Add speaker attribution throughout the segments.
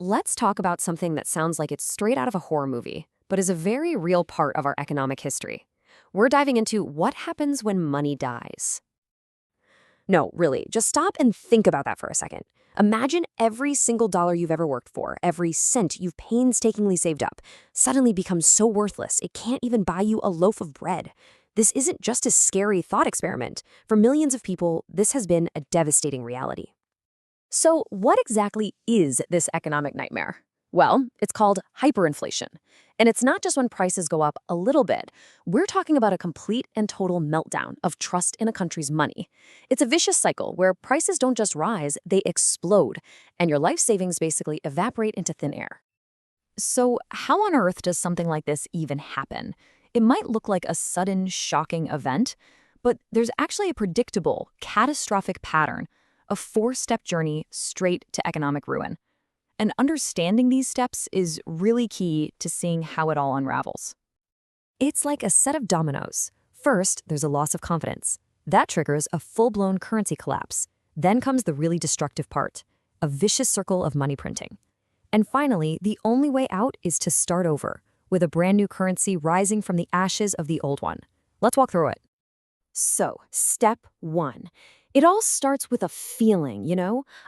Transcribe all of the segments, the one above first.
Speaker 1: let's talk about something that sounds like it's straight out of a horror movie, but is a very real part of our economic history. We're diving into what happens when money dies. No, really, just stop and think about that for a second. Imagine every single dollar you've ever worked for, every cent you've painstakingly saved up, suddenly becomes so worthless it can't even buy you a loaf of bread. This isn't just a scary thought experiment. For millions of people, this has been a devastating reality. So, what exactly is this economic nightmare? Well, it's called hyperinflation. And it's not just when prices go up a little bit. We're talking about a complete and total meltdown of trust in a country's money. It's a vicious cycle where prices don't just rise, they explode, and your life savings basically evaporate into thin air. So, how on earth does something like this even happen? It might look like a sudden, shocking event, but there's actually a predictable, catastrophic pattern, a four-step journey straight to economic ruin. And understanding these steps is really key to seeing how it all unravels. It's like a set of dominoes. First, there's a loss of confidence. That triggers a full-blown currency collapse. Then comes the really destructive part, a vicious circle of money printing. And finally, the only way out is to start over, with a brand new currency rising from the ashes of the old one. Let's walk through it. So, step one. It all starts with a feeling,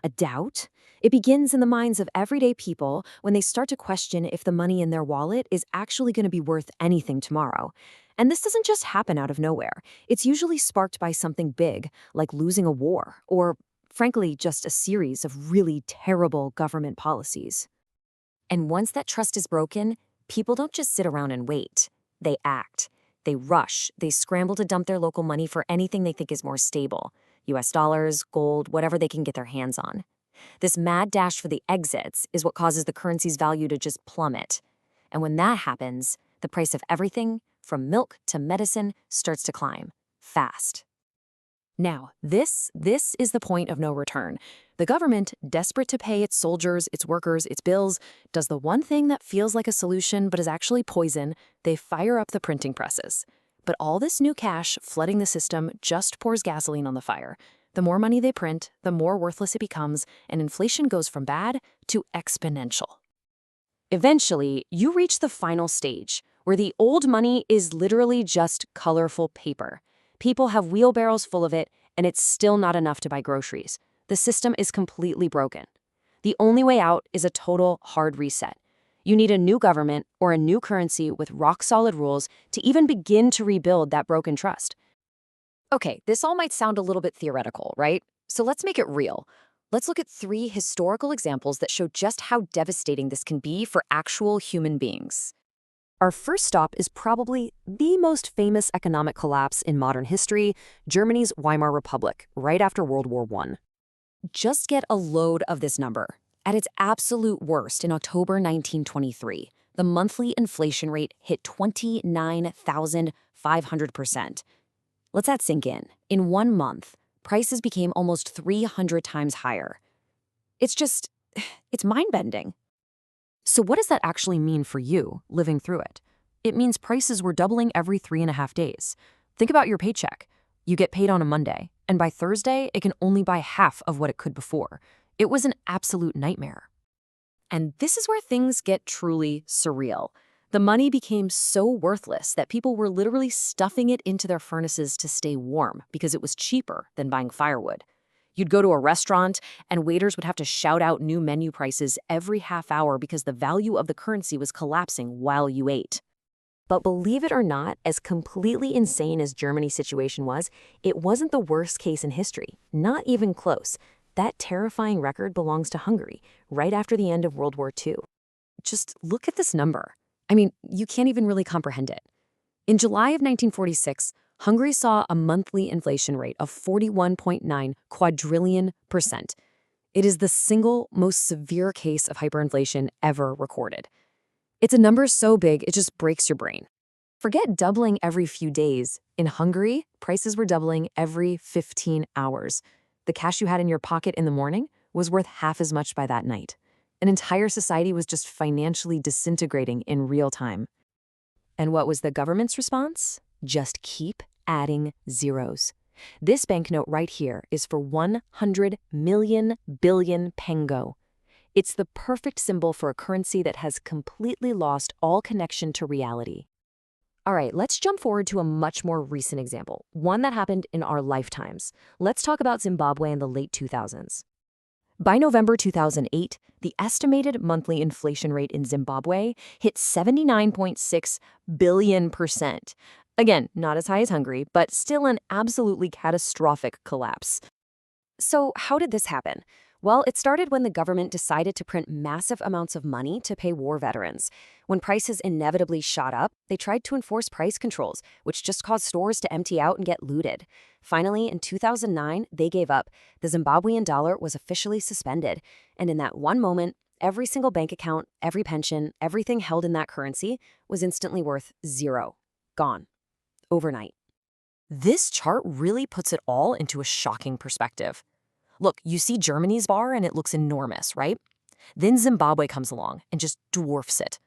Speaker 1: a doubt. It begins in the minds of everyday people when they start to question if the money in their wallet is actually going to be worth anything tomorrow. And this doesn't just happen out of nowhere. It's usually sparked by something big, like losing a war, or, frankly, just a series of really terrible government policies. And once that trust is broken, people don't just sit around and wait. They act. They rush. They scramble to dump their local money for anything they think is more stable. US dollars, gold, whatever they can get their hands on. This mad dash for the exits is what causes the currency's value to just plummet. And when that happens, the price of everything, from milk to medicine, starts to climb, fast. Now, this is the point of no return. The government, desperate to pay its soldiers, its workers, its bills, does the one thing that feels like a solution but is actually poison. They fire up the printing presses. But all this new cash flooding the system just pours gasoline on the fire. The more money they print, the more worthless it becomes, and inflation goes from bad to exponential. Eventually, you reach the final stage, where the old money is literally just colorful paper. People have wheelbarrows full of it, and it's still not enough to buy groceries. The system is completely broken. The only way out is a total hard reset. You need a new government or a new currency with rock-solid rules to even begin to rebuild that broken trust. Okay, this all might sound a little bit theoretical, right? So let's make it real. Let's look at 3 historical examples that show just how devastating this can be for actual human beings. Our first stop is probably the most famous economic collapse in modern history, Germany's Weimar Republic, right after World War I. Just get a load of this number. At its absolute worst in October 1923, the monthly inflation rate hit 29,500%. Let that sink in. In 1 month, prices became almost 300 times higher. It's mind-bending. So what does that actually mean for you, living through it? It means prices were doubling every 3.5 days. Think about your paycheck. You get paid on a Monday, and by Thursday, it can only buy half of what it could before. It was an absolute nightmare. And this is where things get truly surreal. The money became so worthless that people were literally stuffing it into their furnaces to stay warm because it was cheaper than buying firewood. You'd go to a restaurant, and waiters would have to shout out new menu prices every half hour because the value of the currency was collapsing while you ate. But believe it or not, as completely insane as Germany's situation was, it wasn't the worst case in history, not even close. That terrifying record belongs to Hungary, right after the end of World War II. Just look at this number. I mean, you can't even really comprehend it. In July of 1946, Hungary saw a monthly inflation rate of 41.9 quadrillion %. It is the single most severe case of hyperinflation ever recorded. It's a number so big, it just breaks your brain. Forget doubling every few days. In Hungary, prices were doubling every 15 hours. The cash you had in your pocket in the morning was worth half as much by that night. An entire society was just financially disintegrating in real time. And what was the government's response? Just keep adding zeros. This banknote right here is for 100 million billion pengo.
Speaker 2: It's the perfect symbol for a currency that has completely lost all connection to reality.
Speaker 1: All right, let's jump forward to a much more recent example, one that happened in our lifetimes. Let's talk about Zimbabwe in the late 2000s. By November 2008, the estimated monthly inflation rate in Zimbabwe hit 79.6 billion%. Again, not as high as Hungary, but still an absolutely catastrophic collapse. So, how did this happen? Well, it started when the government decided to print massive amounts of money to pay war veterans. When prices inevitably shot up, they tried to enforce price controls, which just caused stores to empty out and get looted. Finally, in 2009, they gave up. The Zimbabwean dollar was officially suspended. And in that one moment, every single bank account, every pension, everything held in that currency was instantly worth zero. Gone. Overnight. This chart really puts it all into a shocking perspective. Look, you see Germany's bar and it looks enormous, right? Then Zimbabwe comes along and just dwarfs it.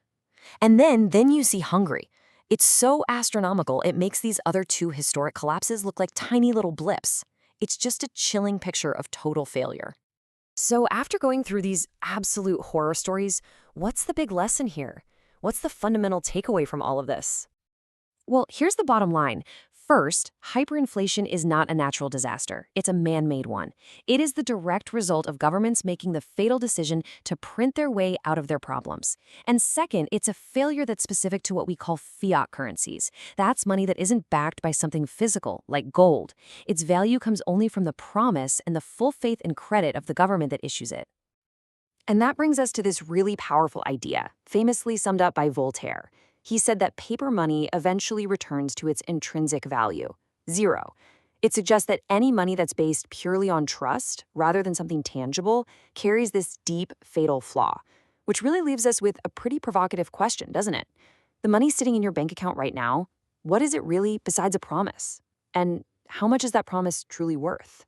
Speaker 1: And then you see Hungary. It's so astronomical, it makes these other two historic collapses look like tiny little blips. It's just a chilling picture of total failure. So after going through these absolute horror stories, what's the big lesson here? What's the fundamental takeaway from all of this? Well, here's the bottom line. First, hyperinflation is not a natural disaster. It's a man-made one. It is the direct result of governments making the fatal decision to print their way out of their problems. And second, it's a failure that's specific to what we call fiat currencies. That's money that isn't backed by something physical, like gold. Its value comes only from the promise and the full faith and credit of the government that issues it. And that brings us to this really powerful idea, famously summed up by Voltaire. He said that paper money eventually returns to its intrinsic value, zero. It suggests that any money that's based purely on trust, rather than something tangible, carries this deep, fatal flaw, which really leaves us with a pretty provocative question, doesn't it? The money sitting in your bank account right now, what is it really besides a promise? And how much is that promise truly worth?